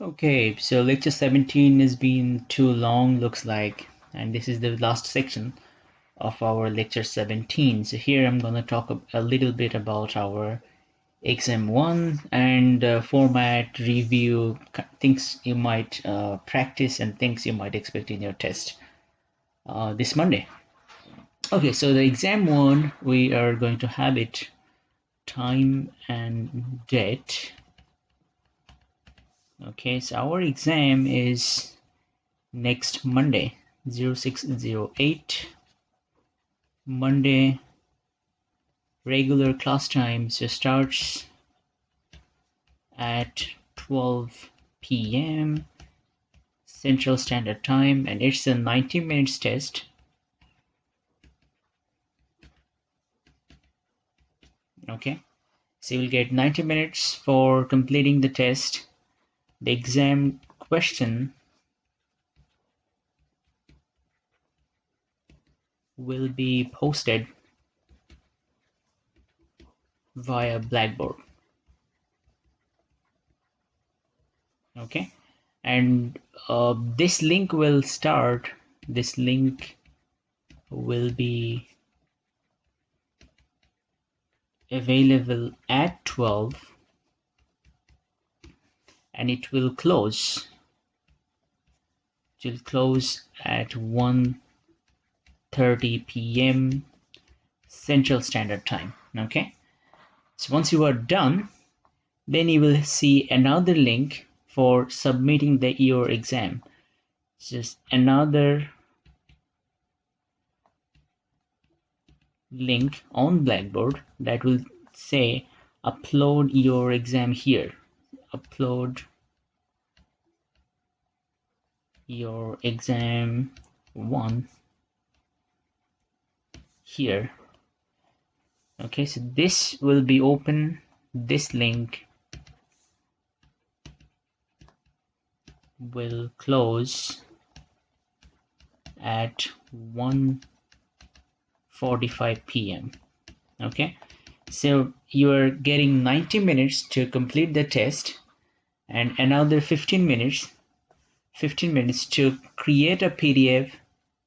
Okay, so lecture 17 has been too long, looks like, and this is the last section of our lecture 17. So here I'm going to talk a little bit about our exam 1 and format, review, things you might practice and things you might expect in your test this Monday. Okay, so the exam 1, we are going to have it time and date. Okay, so our exam is next Monday, 0608, Monday, regular class time, so starts at 12 p.m. Central Standard Time, and it's a 90 minutes test. Okay, so you'll get 90 minutes for completing the test. The exam question will be posted via Blackboard. Okay, and this link will be available at 12 and it will close at 1:30 p.m. Central Standard Time. Okay, so once you are done, then you will see another link for submitting your exam. Just another link on Blackboard that will say upload your exam here. Upload your exam 1 here. Okay, so this will be open. This link will close at 1:45 p.m. Okay, so you're getting 90 minutes to complete the test and another 15 minutes to create a PDF,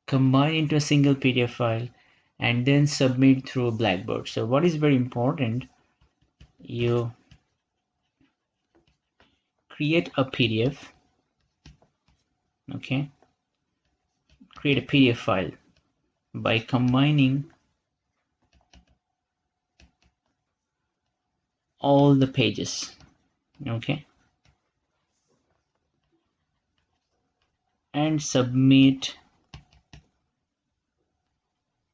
combine into a single PDF file, and then submit through Blackboard. So what is very important, you create a PDF. Okay, create a PDF file by combining all the pages. Okay, and submit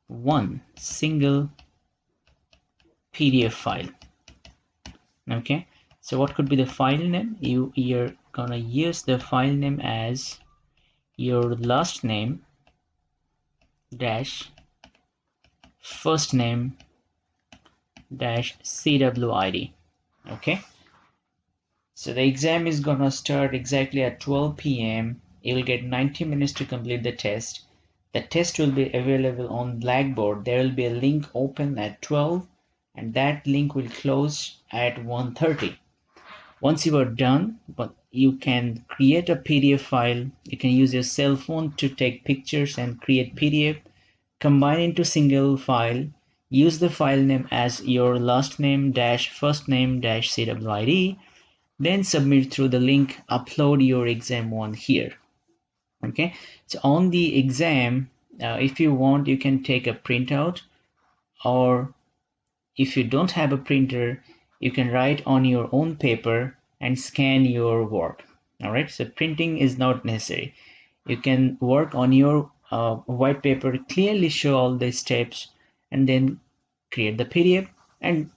one single PDF file. Okay, so what could be the file name? You're gonna use the file name as your last name dash first name dash CWID. Okay, so the exam is gonna start exactly at 12 p.m. You will get 90 minutes to complete the test. The test will be available on Blackboard. There will be a link open at 12 and that link will close at 1:30. Once you are done, but you can create a PDF file. You can use your cell phone to take pictures and create PDF, combine into single file, use the file name as your last name dash first name dash CWID, then submit through the link, upload your exam 1 here. Okay, so on the exam, if you want, you can take a printout, or if you don't have a printer, you can write on your own paper and scan your work. All right, so printing is not necessary. You can work on your white paper, clearly show all the steps, and then create the PDF and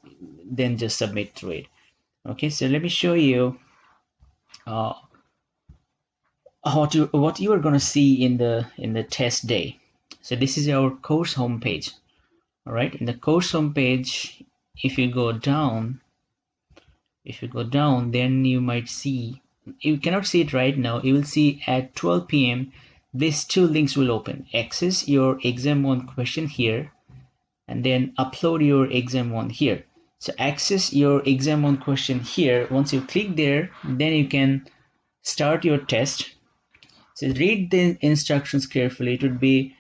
then just submit through it. Okay, so let me show you what you are going to see in the test day. So this is our course homepage. All right, in the course homepage, if you go down, then you might see, you cannot see it right now, you will see at 12 p.m. these two links will open. Access your exam 1 question here and then upload your exam 1 here. So access your exam 1 question here. Once you click there, then you can start your test. So read the instructions carefully. It would be,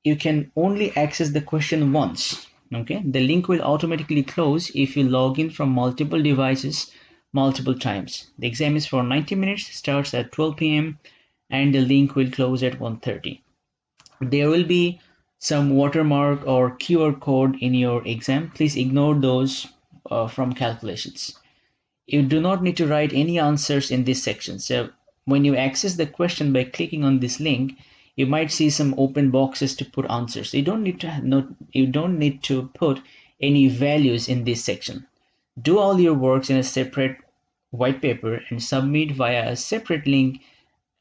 you can only access the question once. Okay, the link will automatically close if you log in from multiple devices multiple times. The exam is for 90 minutes, starts at 12 p.m. and the link will close at 1:30. There will be some watermark or QR code in your exam. Please ignore those from calculations. You do not need to write any answers in this section. So when you access the question by clicking on this link, you might see some open boxes to put answers. You don't need to put any values in this section. Do all your works in a separate white paper and submit via a separate link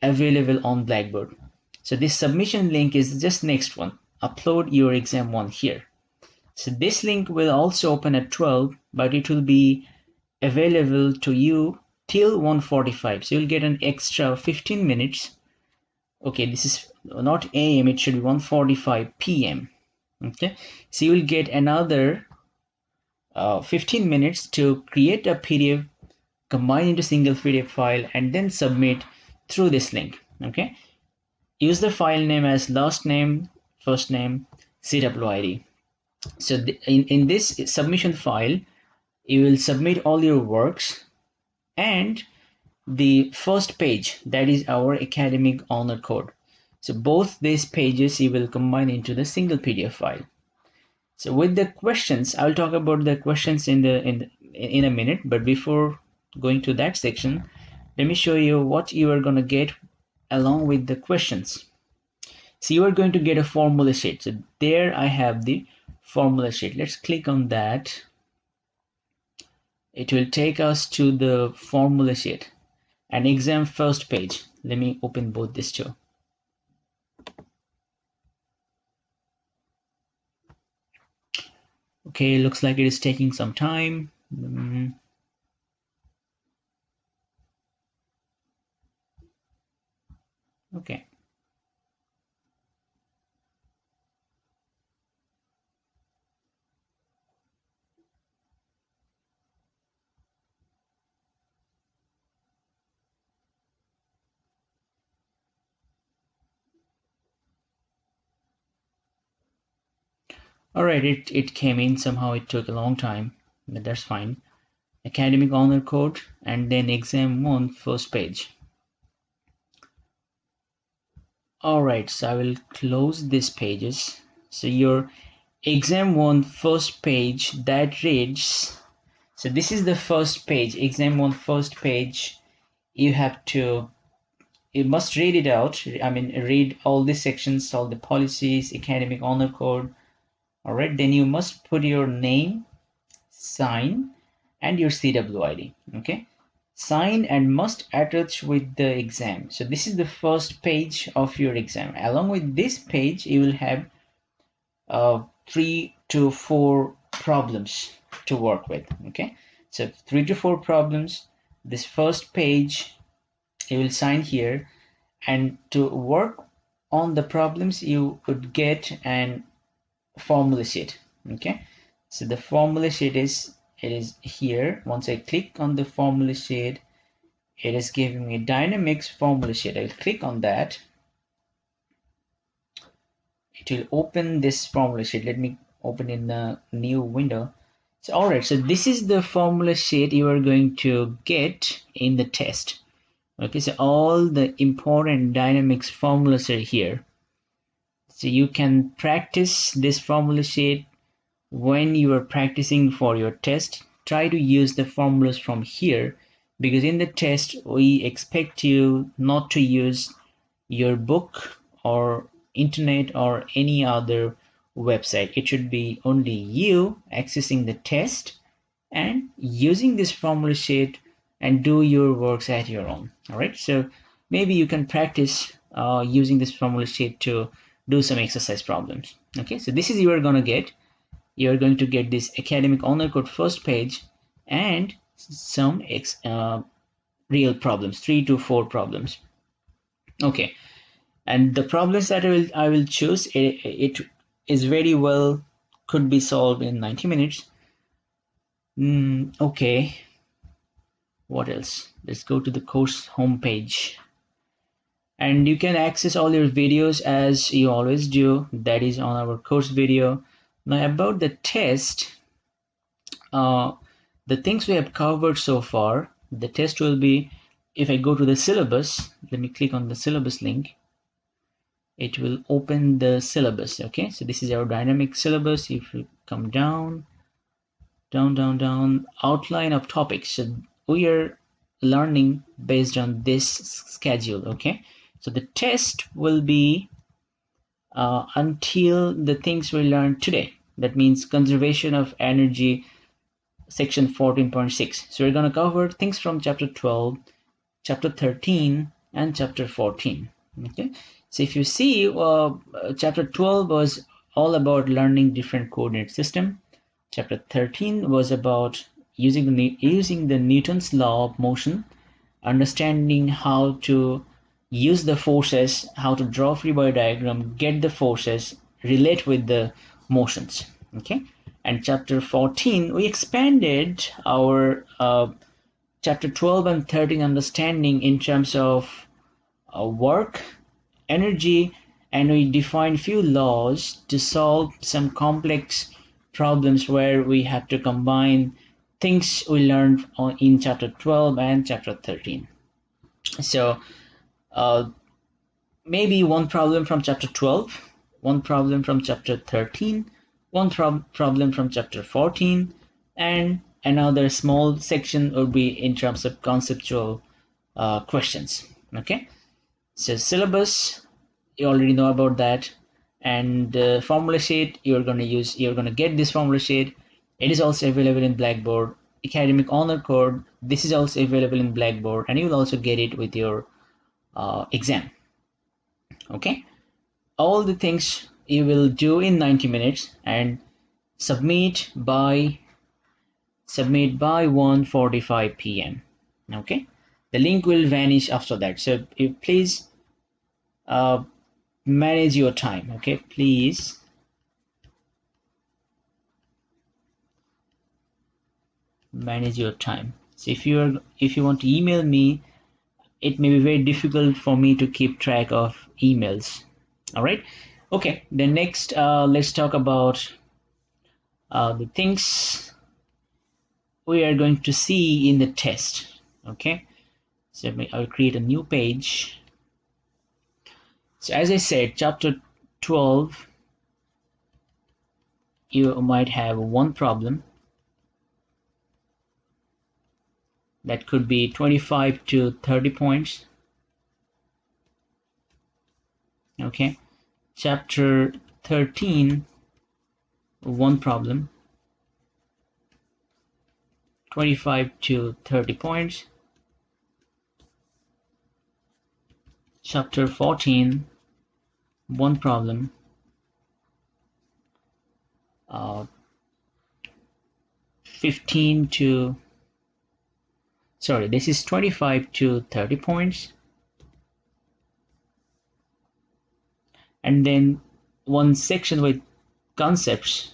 available on Blackboard. So this submission link is just next one. Upload your Exam-1 here. So this link will also open at 12, but it will be available to you till 1:45. So you'll get an extra 15 minutes. Okay, this is not AM, it should be 1:45 PM. Okay, so you will get another 15 minutes to create a PDF, combine into single PDF file, and then submit through this link. Okay, use the file name as last name, first name, CWID. So in this submission file, you will submit all your works and the first page, that is our academic honor code. So both these pages you will combine into the single PDF file. So with the questions, I'll talk about the questions in a minute, but before going to that section, let me show you what you are going to get along with the questions. So you are going to get a formula sheet. So there I have the formula sheet. Let's click on that. It will take us to the formula sheet. An exam first page. Let me open both these two. Okay, looks like it is taking some time. Okay. All right, it came in somehow. It took a long time, but that's fine. Academic honor code and then Exam-1 first page. All right, so I will close these pages. So your Exam-1 first page that reads, so this is the first page, Exam-1 first page. You must read it out. I mean, read all the sections, all the policies, academic honor code. All right, then you must put your name, sign, and your CWID. Okay, sign and must attach with the exam. So this is the first page of your exam. Along with this page, you will have 3 to 4 problems to work with. Okay, so 3 to 4 problems. This first page, you will sign here, and to work on the problems, you would get an formula sheet. Okay, so the formula sheet is here. Once I click on the formula sheet, it is giving me dynamics formula sheet. I'll click on that. It will open this formula sheet. Let me open in the new window. So all right, so this is the formula sheet you are going to get in the test. Okay, so all the important dynamics formulas are here. So you can practice this formula sheet when you are practicing for your test. Try to use the formulas from here, because in the test we expect you not to use your book or internet or any other website. It should be only you accessing the test and using this formula sheet and do your works at your own. All right, so maybe you can practice using this formula sheet to do some exercise problems. Okay, so this is you're going to get this academic honor code first page and some real problems, 3 to 4 problems. Okay, and the problems that I will choose, it is very well could be solved in 90 minutes. Okay, What else? Let's go to the course homepage. And you can access all your videos as you always do. That is on our course video. Now about the test, uh, the things we have covered so far, the test will be, if I go to the syllabus, let me click on the syllabus link, it will open the syllabus. Okay, so this is our dynamic syllabus. If you come down, down, outline of topics. So we are learning based on this schedule. Okay, so the test will be until the things we learned today. That means conservation of energy, section 14.6. So we're going to cover things from chapter 12, chapter 13, and chapter 14. Okay, so if you see, chapter 12 was all about learning different coordinate system. Chapter 13 was about using the Newton's law of motion, understanding how to use the forces, how to draw free body diagram, get the forces, relate with the motions. Okay, and chapter 14 we expanded our chapter 12 and 13 understanding in terms of work, energy, and we defined few laws to solve some complex problems where we have to combine things we learned in chapter 12 and chapter 13. So uh, maybe one problem from chapter 12, one problem from chapter 13, one problem from chapter 14, and another small section would be in terms of conceptual questions. Okay, so syllabus, you already know about that, and formula sheet, you're going to get this formula sheet. It is also available in Blackboard. Academic honor code, this is also available in Blackboard, and you will also get it with your exam. Okay, all the things you will do in 90 minutes and submit by 1:45 p.m. Okay, the link will vanish after that, so please uh, manage your time. Okay, please manage your time. So if you want to email me, it may be very difficult for me to keep track of emails. All right, okay, then next let's talk about the things we are going to see in the test. Okay, so I'll create a new page. So as I said, chapter 12, you might have one problem that could be 25 to 30 points. Okay, chapter 13, one problem, 25 to 30 points. Chapter 14, one problem, 15 to, sorry, this is 25 to 30 points. And then one section with concepts,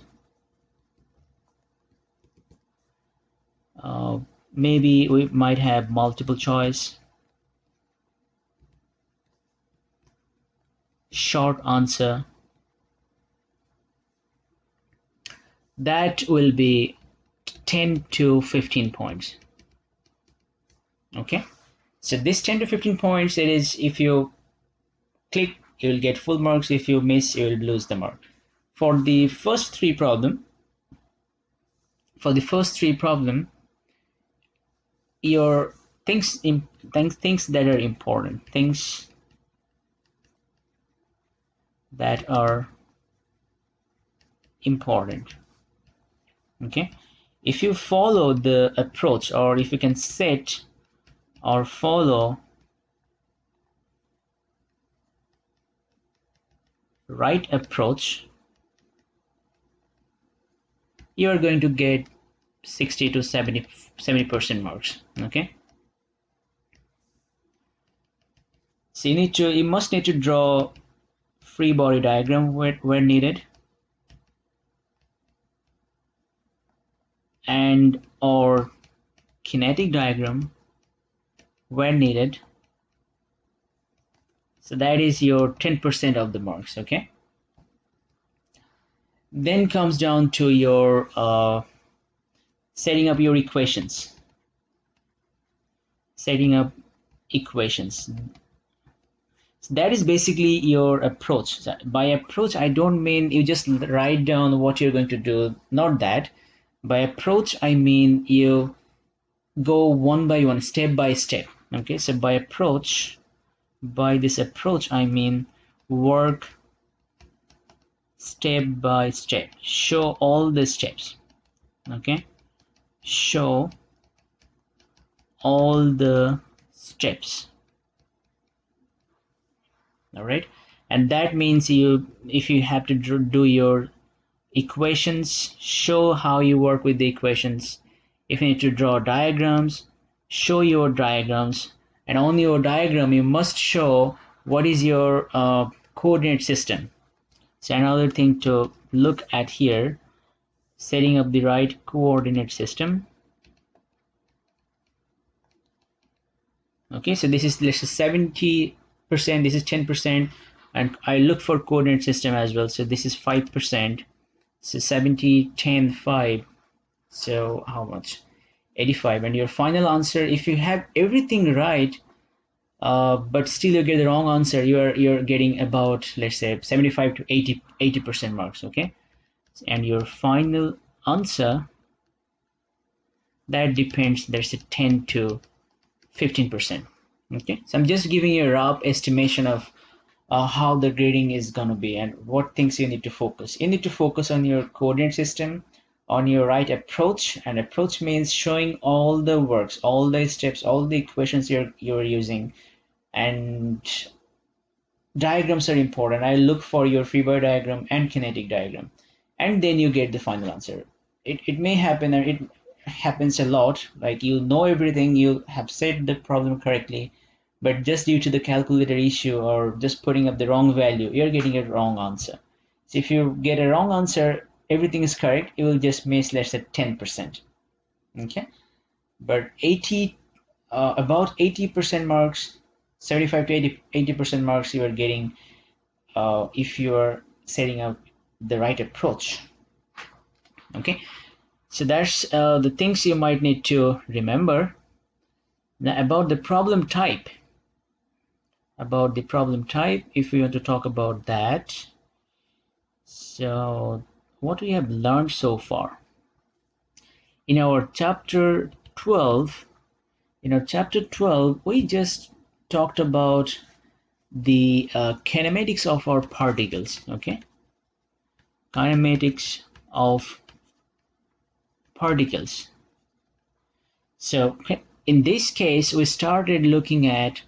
maybe we might have multiple choice, short answer, that will be 10 to 15 points. Okay, so this 10 to 15 points, it is, if you click you will get full marks, if you miss you will lose the mark. For the first three problem, your things that are important, things that are important. Okay, if you follow the approach, or if you can set or follow right approach, you are going to get 60 to 70% marks. Okay, so you must need to draw free body diagram where needed, and or kinetic diagram where needed. So that is your 10% of the marks, okay? Then comes down to your setting up your equations. Setting up equations. So that is basically your approach. So by approach, I don't mean you just write down what you're going to do, not that. By approach, I mean you go one by one, step by step. Okay, so by this approach, I mean work step by step. Show all the steps. Okay, show all the steps. All right, and that means if you have to do your equations, show how you work with the equations. If you need to draw diagrams, show your diagrams, and on your diagram you must show what is your coordinate system. So another thing to look at here, setting up the right coordinate system. Okay, so this is, let's say, 70%, this is 10%, and I look for coordinate system as well. So this is 5%, so 70, 10, 5. So how much? 85. And your final answer, if you have everything right, but still you get the wrong answer, you're getting about, let's say, 75 to 80% marks. Okay, and your final answer, that depends, there's a 10 to 15%. Okay, so I'm just giving you a rough estimation of how the grading is going to be and what things you need to focus. You need to focus on your coordinate system, on your right approach, and approach means showing all the works, all the steps, all the equations you're using, and diagrams are important. I look for your free body diagram and kinetic diagram, and then you get the final answer. It may happen, and it happens a lot, like you know everything, you have said the problem correctly, but just due to the calculator issue or just putting up the wrong value, you're getting a wrong answer. So if you get a wrong answer, everything is correct, you will just miss, let's say, 10%. Okay, but about 80% marks, 75 to 80% marks you are getting if you are setting up the right approach. Okay, so that's the things you might need to remember. Now about the problem type. If we want to talk about that, so what we have learned so far in our chapter 12. We just talked about the kinematics of our particles. Okay, kinematics of particles. So in this case, we started looking at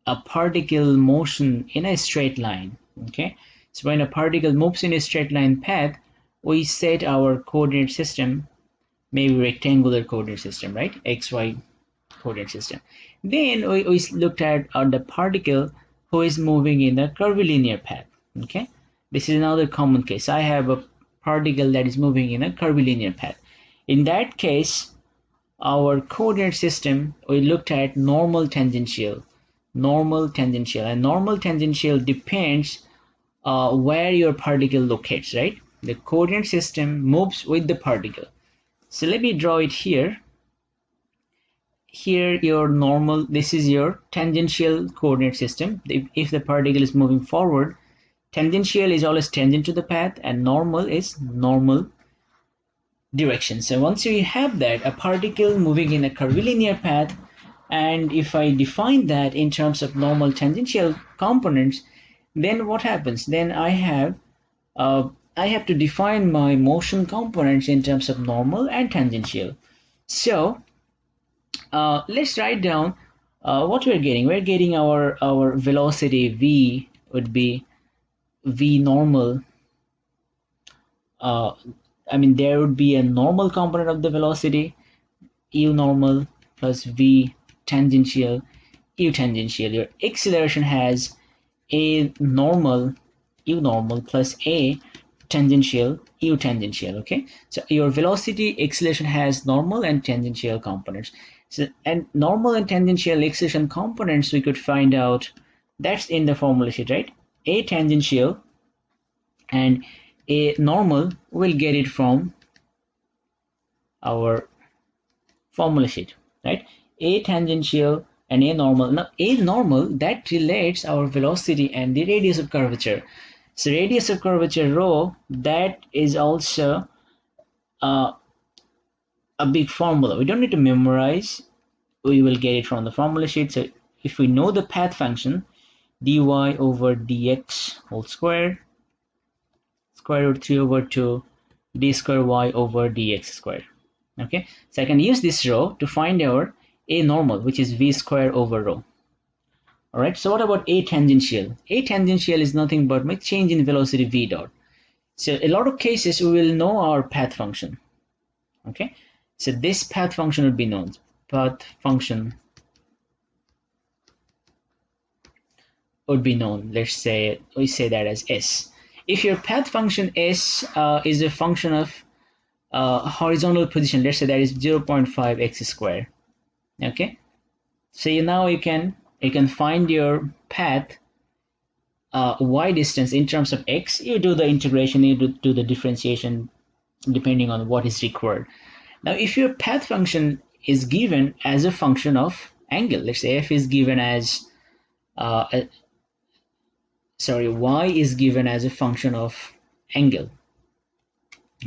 a particle motion in a straight line. Okay, so when a particle moves in a straight line path, we set our coordinate system, maybe rectangular coordinate system, right? XY coordinate system. Then we looked at the particle who is moving in a curvilinear path. Okay, this is another common case. I have a particle that is moving in a curvilinear path. In that case, our coordinate system, we looked at normal tangential, and normal tangential depends where your particle locates, right? The coordinate system moves with the particle. So let me draw it here. Here your normal, this is your tangential coordinate system. If the particle is moving forward, tangential is always tangent to the path, and normal is normal direction. So once you have that, a particle moving in a curvilinear path, and if I define that in terms of normal tangential components, then what happens? Then I have to define my motion components in terms of normal and tangential. So let's write down what we're getting. We're getting our velocity v would be v normal. There would be a normal component of the velocity, u normal plus v tangential, u tangential. Your acceleration has a normal, u normal plus a tangential, u tangential. Okay, so your velocity acceleration has normal and tangential components. So, and normal and tangential acceleration components we could find out, that's in the formula sheet, right? A tangential and a normal, we'll get it from our formula sheet, right? A tangential and a normal. Now, a normal, that relates our velocity and the radius of curvature. So radius of curvature rho, that is also uh, a big formula. We don't need to memorize. We will get it from the formula sheet. So if we know the path function, dy over dx whole square, square root 3 over 2, d square y over dx square. Okay, so I can use this rho to find our a normal, which is v square over rho. All right, so what about a tangential? A tangential is nothing but my change in velocity v dot. So a lot of cases we will know our path function. Okay, so this path function would be known. Path function would be known. Let's say we say that as s. If your path function s is a function of horizontal position, let's say that is 0.5 x squared. Okay, so now you can find your path y distance in terms of x. You do the integration, you do the differentiation depending on what is required. Now if your path function is given as a function of angle, let's say f is given as y is given as a function of angle.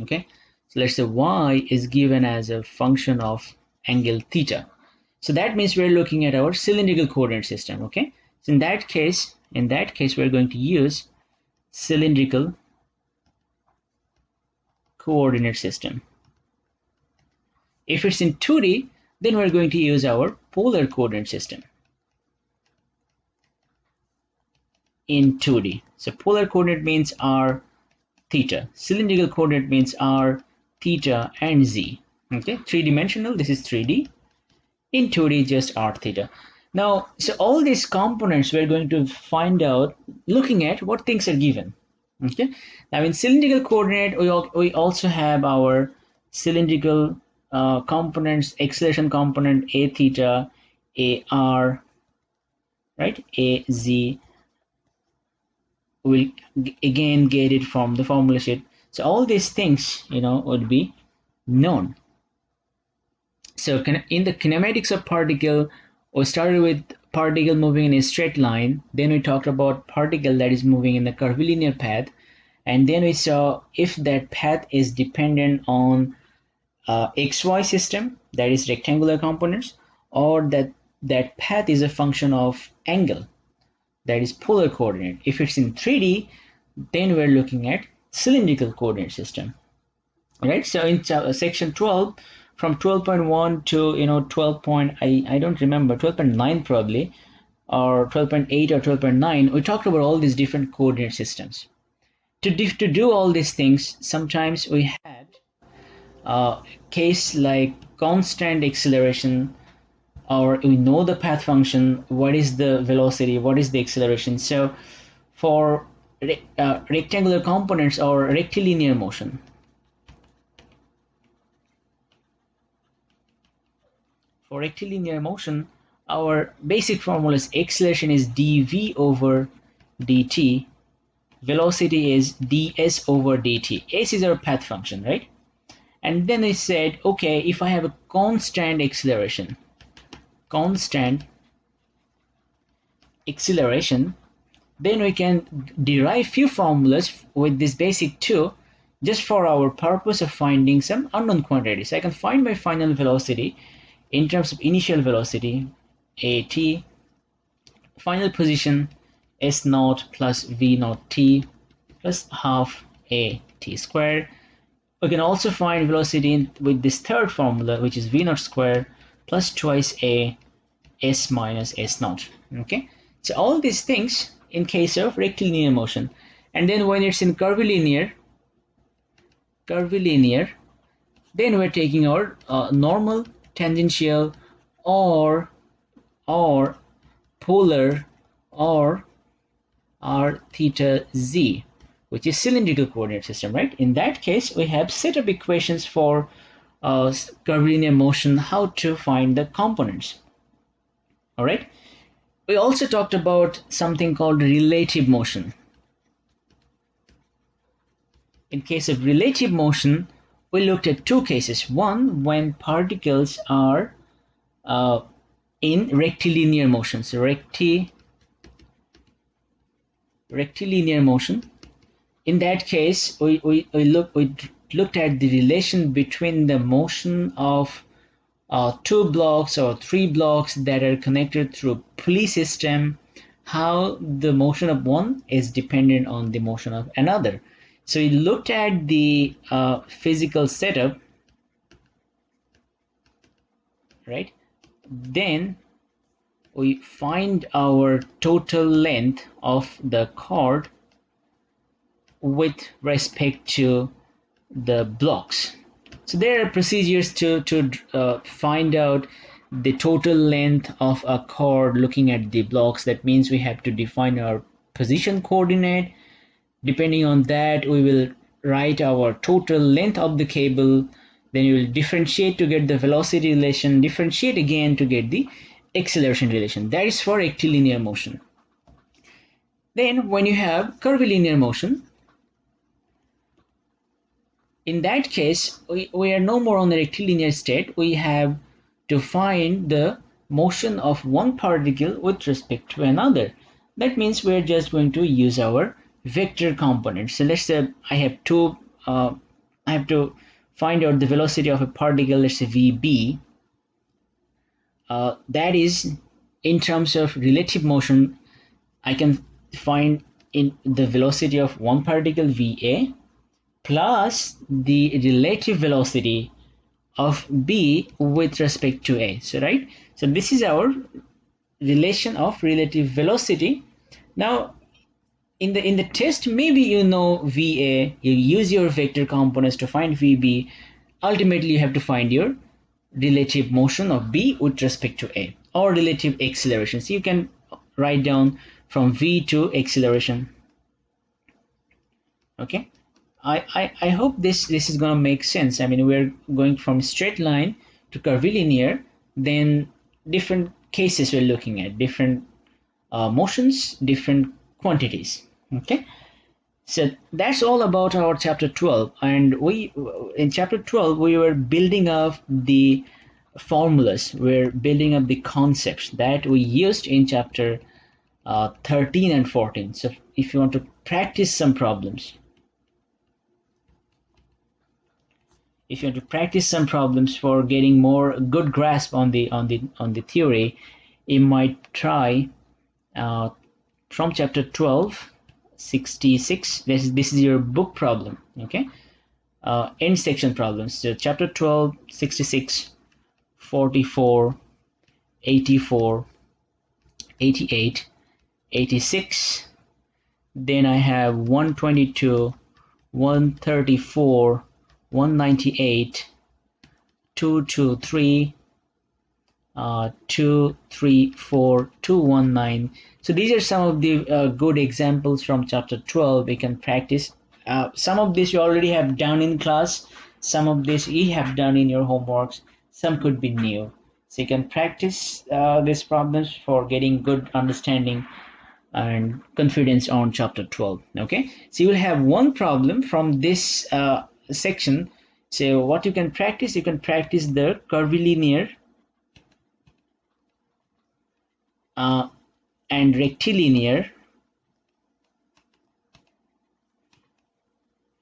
Okay, so let's say y is given as a function of angle theta. So that means we're looking at our cylindrical coordinate system. Okay, so in that case we're going to use cylindrical coordinate system. If it's in 2D, then we're going to use our polar coordinate system in 2D. So polar coordinate means r theta, cylindrical coordinate means r theta and z. Okay, three-dimensional, this is 3D. In 2D, just r theta. Now, so all these components we're going to find out looking at what things are given. Okay, now in cylindrical coordinate, we also have our cylindrical components, acceleration component a theta, a r, right, a z. We'll again get it from the formula sheet. So all these things, would be known. So in the kinematics of particle, we started with particle moving in a straight line. Then we talked about particle that is moving in a curvilinear path. And then we saw if that path is dependent on xy system, that is rectangular components, or that path is a function of angle, that is polar coordinate. If it's in 3D, then we're looking at cylindrical coordinate system. Right, so in section 12, from 12.1 to 12 point, I don't remember, 12.9 probably, or 12.8 or 12.9, we talked about all these different coordinate systems. To do all these things, sometimes we had a case like constant acceleration, or we know the path function, what is the velocity, what is the acceleration. So for rectangular components or rectilinear motion, for rectilinear motion, our basic formula is acceleration is dv over dt, velocity is ds over dt. S is our path function, right? And then I said, okay, if I have a constant acceleration, then we can derive few formulas with this basic two, just for our purpose of finding some unknown quantities. I can find my final velocity in terms of initial velocity, at, final position, s naught plus v naught t plus half a t squared. We can also find velocity with this third formula, which is v naught squared plus twice a s minus s naught. Okay, so all these things in case of rectilinear motion. And then when it's in curvilinear, then we're taking our normal, tangential, or polar, or r theta z, which is cylindrical coordinate system, right? In that case, we have set of equations for curvilinear motion, how to find the components. All right. We also talked about something called relative motion. In case of relative motion, we looked at two cases. One, when particles are in rectilinear motion. So rectilinear motion. In that case, we looked at the relation between the motion of two blocks or three blocks that are connected through pulley system, how the motion of one is dependent on the motion of another. So we looked at the physical setup, right? Then we find our total length of the cord with respect to the blocks. So there are procedures to find out the total length of a cord looking at the blocks. That means we have to define our position coordinate. Depending on that, we will write our total length of the cable. Then you will differentiate to get the velocity relation, differentiate again to get the acceleration relation. That is for rectilinear motion. Then when you have curvilinear motion, in that case, we are no more on the rectilinear state. We have to find the motion of one particle with respect to another. That means we're just going to use our vector components. So let's say I have to find out the velocity of a particle, let's say VB. That is, in terms of relative motion, I can find in the velocity of one particle VA plus the relative velocity of B with respect to A. So right, so this is our relation of relative velocity. Now in the test, maybe you know VA, you use your vector components to find VB. Ultimately you have to find your relative motion of B with respect to A, or relative acceleration. So you can write down from V to acceleration. Okay, I hope this is going to make sense. I mean, we're going from straight line to curvilinear, then different cases we're looking at, different motions, different quantities. Okay, so that's all about our chapter 12. And we, in chapter 12, we were building up the formulas, we're building up the concepts that we used in chapter 13 and 14. So if you want to practice some problems, for getting more good grasp on the theory, you might try from chapter 12, 66. This is your book problem. Okay, end section problems. So chapter 12, 66, 44, 84, 88, 86. Then I have 122, 134, 198, 223, 234, 219. So these are some of the good examples from chapter 12 we can practice. Some of this you already have done in class, some of this you have done in your homeworks, some could be new. So you can practice these problems for getting good understanding and confidence on chapter 12. Okay, so you will have one problem from this section. So what you can practice the curvilinear and rectilinear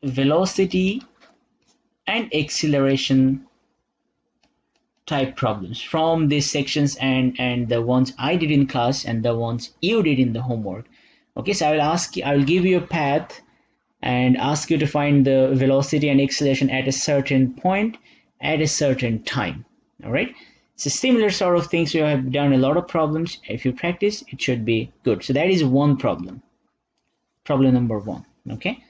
velocity and acceleration type problems from these sections, and the ones I did in class and the ones you did in the homework. Okay, so I will give you a path and ask you to find the velocity and acceleration at a certain point at a certain time. All right, so similar sort of things. You have done a lot of problems. If you practice, it should be good. So that is one problem, problem number 1. Okay,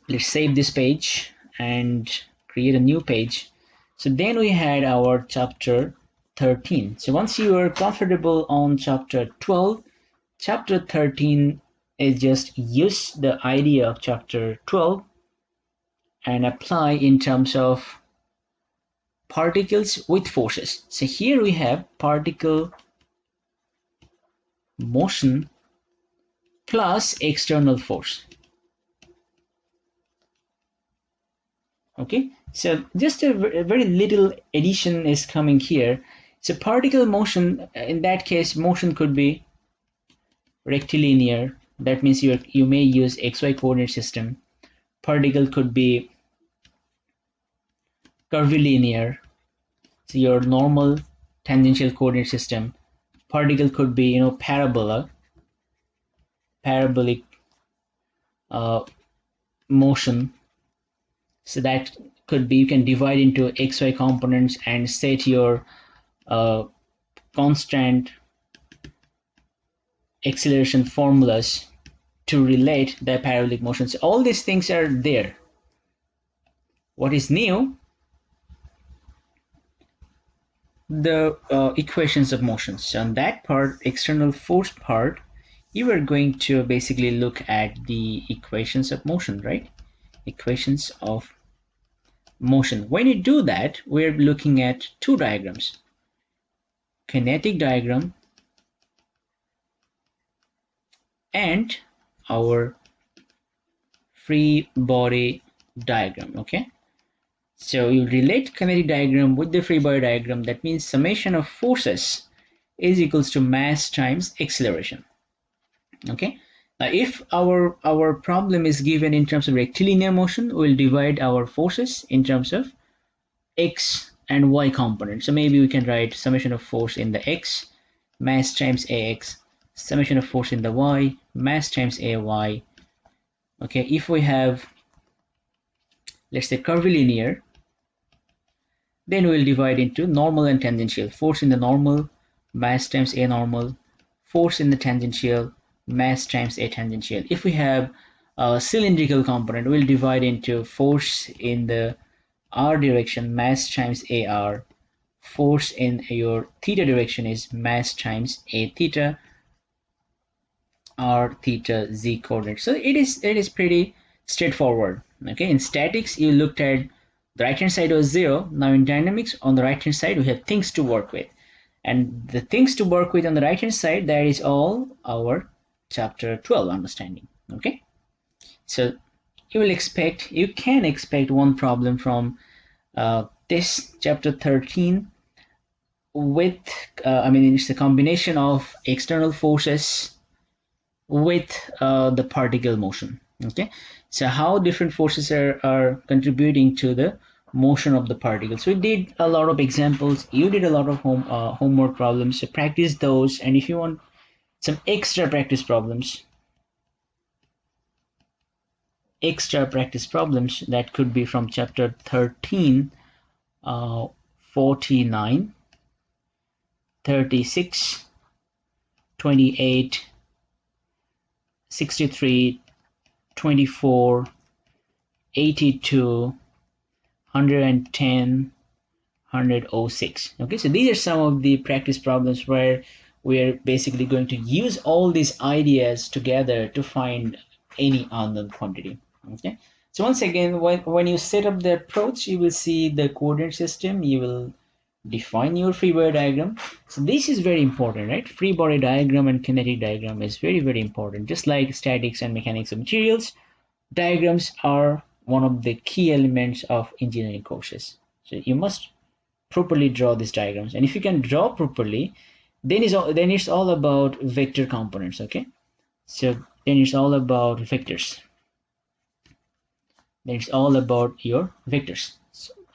let's save this page and create a new page. So then we had our chapter 13. So once you are comfortable on chapter 12, chapter 13 is just use the idea of chapter 12 and apply in terms of particles with forces. So here we have particle motion plus external force. Okay, so just a very little addition is coming here. So particle motion, in that case, motion could be rectilinear. That means you may use XY coordinate system. Particle could be curvilinear, so your normal tangential coordinate system. Particle could be parabolic motion. So that could be, you can divide into XY components and set your constant acceleration formulas to relate the parabolic motions. All these things are there. What is new? The equations of motions. So on that part, external force part, you are going to basically look at the equations of motion, right? Equations of motion. When you do that, we're looking at two diagrams. Kinetic diagram and our free body diagram, okay? So you relate kinetic diagram with the free body diagram. That means summation of forces is equals to mass times acceleration. Okay. Now, if our problem is given in terms of rectilinear motion, we'll divide our forces in terms of x and y components. So maybe we can write summation of force in the x, mass times ax, summation of force in the y, mass times ay. Okay. If we have, let's say, curvilinear, then we'll divide into normal and tangential. Force in the normal, mass times a normal, force in the tangential, mass times a tangential. If we have a cylindrical component, we'll divide into force in the r direction, mass times ar. Force in your theta direction is mass times a theta, r theta z coordinate. So it is pretty straightforward. Okay, in statics you looked at the right hand side was 0. Now in dynamics, on the right hand side we have things to work with, and the things to work with on the right hand side, that is all our chapter 12 understanding. Okay, so you can expect one problem from this chapter 13 with it's a combination of external forces with the particle motion. Okay, so how different forces are contributing to the motion of the particles. We did a lot of examples, you did a lot of homework problems, so practice those. And if you want some extra practice problems, that could be from chapter 13, 49, 36, 28, 63, 24, 82, 110, 106. Okay, so these are some of the practice problems where we're basically going to use all these ideas together to find any unknown quantity. Okay, so once again, when you set up the approach, you will see the coordinate system, you will define your free body diagram. So this is very important, right? Free body diagram and kinetic diagram is very, very important. Just like statics and mechanics of materials, diagrams are one of the key elements of engineering courses. So you must properly draw these diagrams, and if you can draw properly, then it's all about vector components. Okay, so then it's all about vectors. Then it's all about your vectors,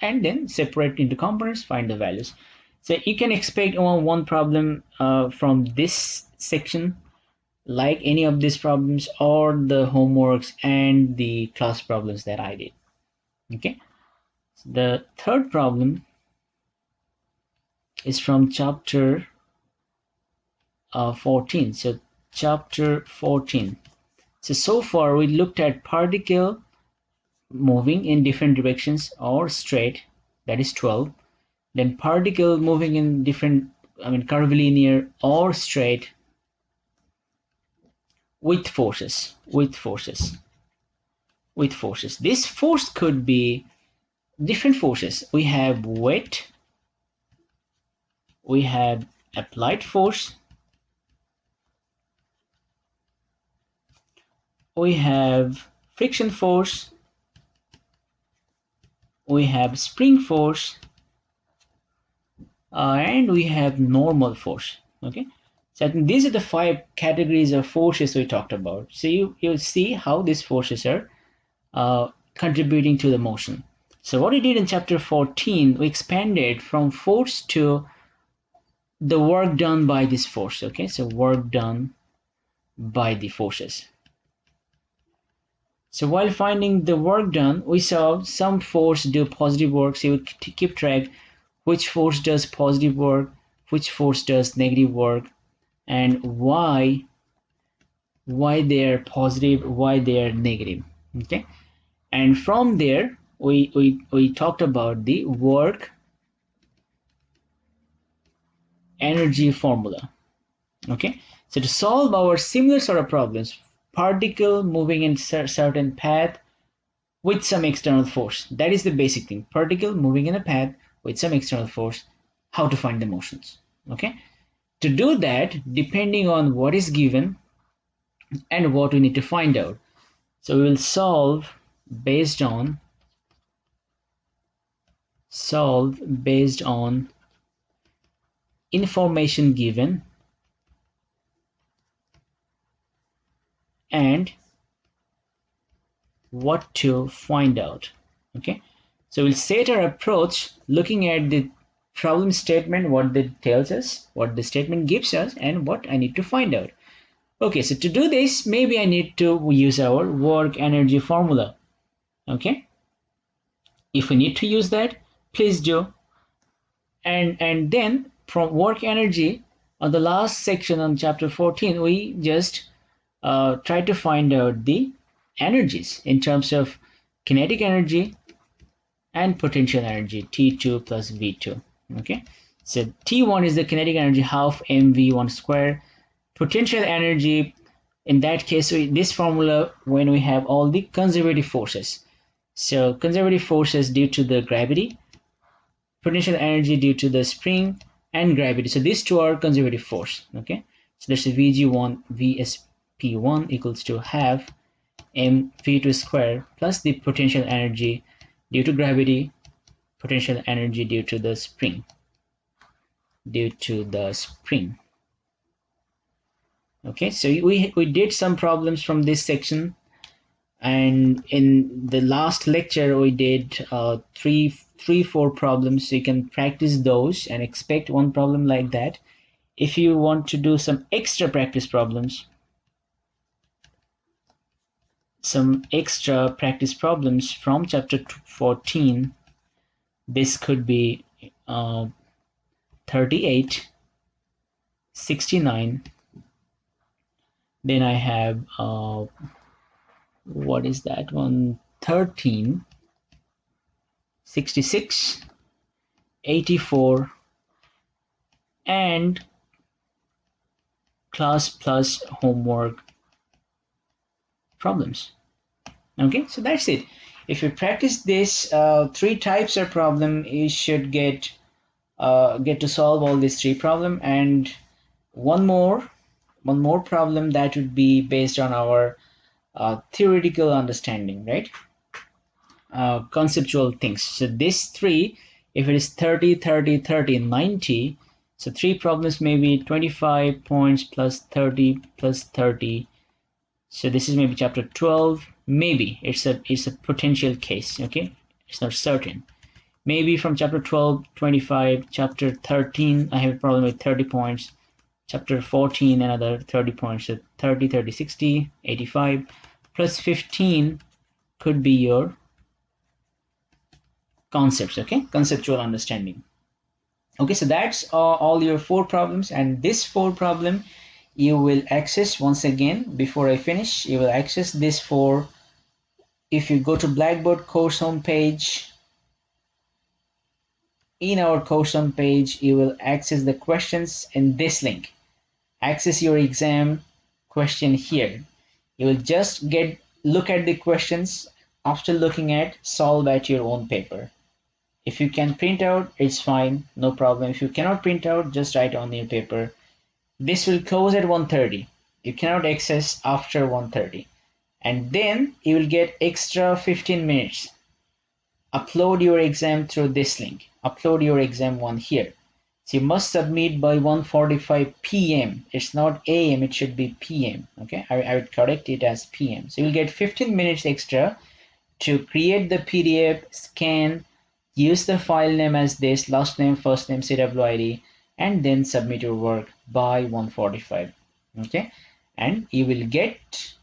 and then separate into components, find the values. So you can expect one problem from this section, like any of these problems or the homeworks and the class problems that I did. Okay, so the third problem is from chapter 14. So chapter 14. So far we looked at particle moving in different directions or straight, that is 12. Then particle moving in different, curvilinear or straight with forces. with forces. This force could be different forces. We have weight, we have applied force, we have friction force, we have spring force, and we have normal force. Okay, so I think these are the 5 categories of forces we talked about. So you'll see how these forces are contributing to the motion. So what we did in chapter 14, we expanded from force to the work done by this force. Okay, so work done by the forces. So while finding the work done, we saw some force do positive work. So you would keep track which force does positive work, which force does negative work, and why they're positive, why they're negative. Okay, and from there we talked about the work energy formula. Okay, so to solve our similar sort of problems, particle moving in certain path with some external force, that is the basic thing. Particle moving in a path with some external force, how to find the motions. Okay, to do that, depending on what is given and what we need to find out, so we will based on solve based on information given and what to find out. Okay, so we'll set our approach looking at the problem statement, what it tells us, what the statement gives us, and what I need to find out. Okay, so to do this, maybe I need to use our work energy formula. Okay, if we need to use that, please do. And then from work energy, on the last section on chapter 14, we just try to find out the energies in terms of kinetic energy and potential energy, T2 plus V2. Okay, so T1 is the kinetic energy, half mv1 square. Potential energy, in that case, this formula when we have all the conservative forces. So conservative forces due to the gravity, potential energy due to the spring and gravity. So these two are conservative force. Okay, so that's Vg1 Vsp1 equals to half mv2 square plus the potential energy due to gravity, potential energy due to the spring. Okay, so we did some problems from this section, and in the last lecture we did four problems. So you can practice those and expect one problem like that. If you want to do some extra practice problems, from chapter 14, this could be 38, 69. Then I have what is that one? 13, 66, 84, and class plus homework problems. Okay, so that's it. If you practice this 3 types of problem, you should get to solve all these 3 problem, and one more problem that would be based on our theoretical understanding, right? Conceptual things. So this 3, if it is 30, 30, 30, 90, so 3 problems may be 25 points plus 30 plus 30. So this is maybe chapter 12. Maybe it's a potential case. Okay, it's not certain. Maybe from chapter 12, 25, chapter 13, I have a problem with 30 points. Chapter 14, another 30 points. So 30, 30, 60, 85, plus 15 could be your concepts. Okay, conceptual understanding. Okay, so that's all your 4 problems, and this 4 problem you will access once again. Before I finish, you will access this 4 if you go to Blackboard course homepage. In our course homepage, you will access the questions in this link. Access your exam question here. You will just look at the questions, after looking at, solve at your own paper. If you can print out, it's fine, no problem. If you cannot print out, just write on your paper. This will close at 1:30. You cannot access after 1:30. And then you will get extra 15 minutes. Upload your exam through this link. Upload your Exam-1 here. So you must submit by 1:45 p.m. It's not a.m., it should be p.m. Okay, I would correct it as p.m. So you'll get 15 minutes extra to create the PDF, scan, use the file name as this, last name, first name, CWID, and then submit your work by 1:45. Okay, and you will get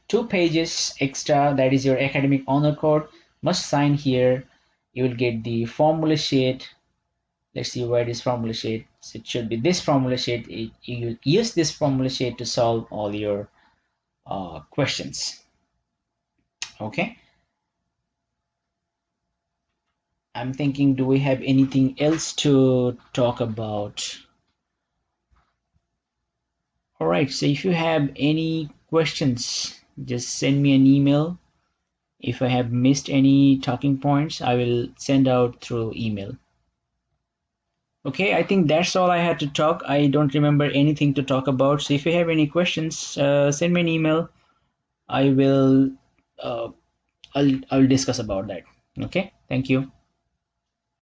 2 pages extra, that is your academic honor code. Must sign here. You will get the formula sheet. Let's see where this formula sheet. So it should be this formula sheet. You will use this formula sheet to solve all your questions. Okay. I'm thinking, do we have anything else to talk about? All right, so if you have any questions, just send me an email. If I have missed any talking points, I will send out through email. Okay, I think that's all I had to talk. I don't remember anything to talk about. So if you have any questions, send me an email. I will I'll discuss about that. Okay, thank you.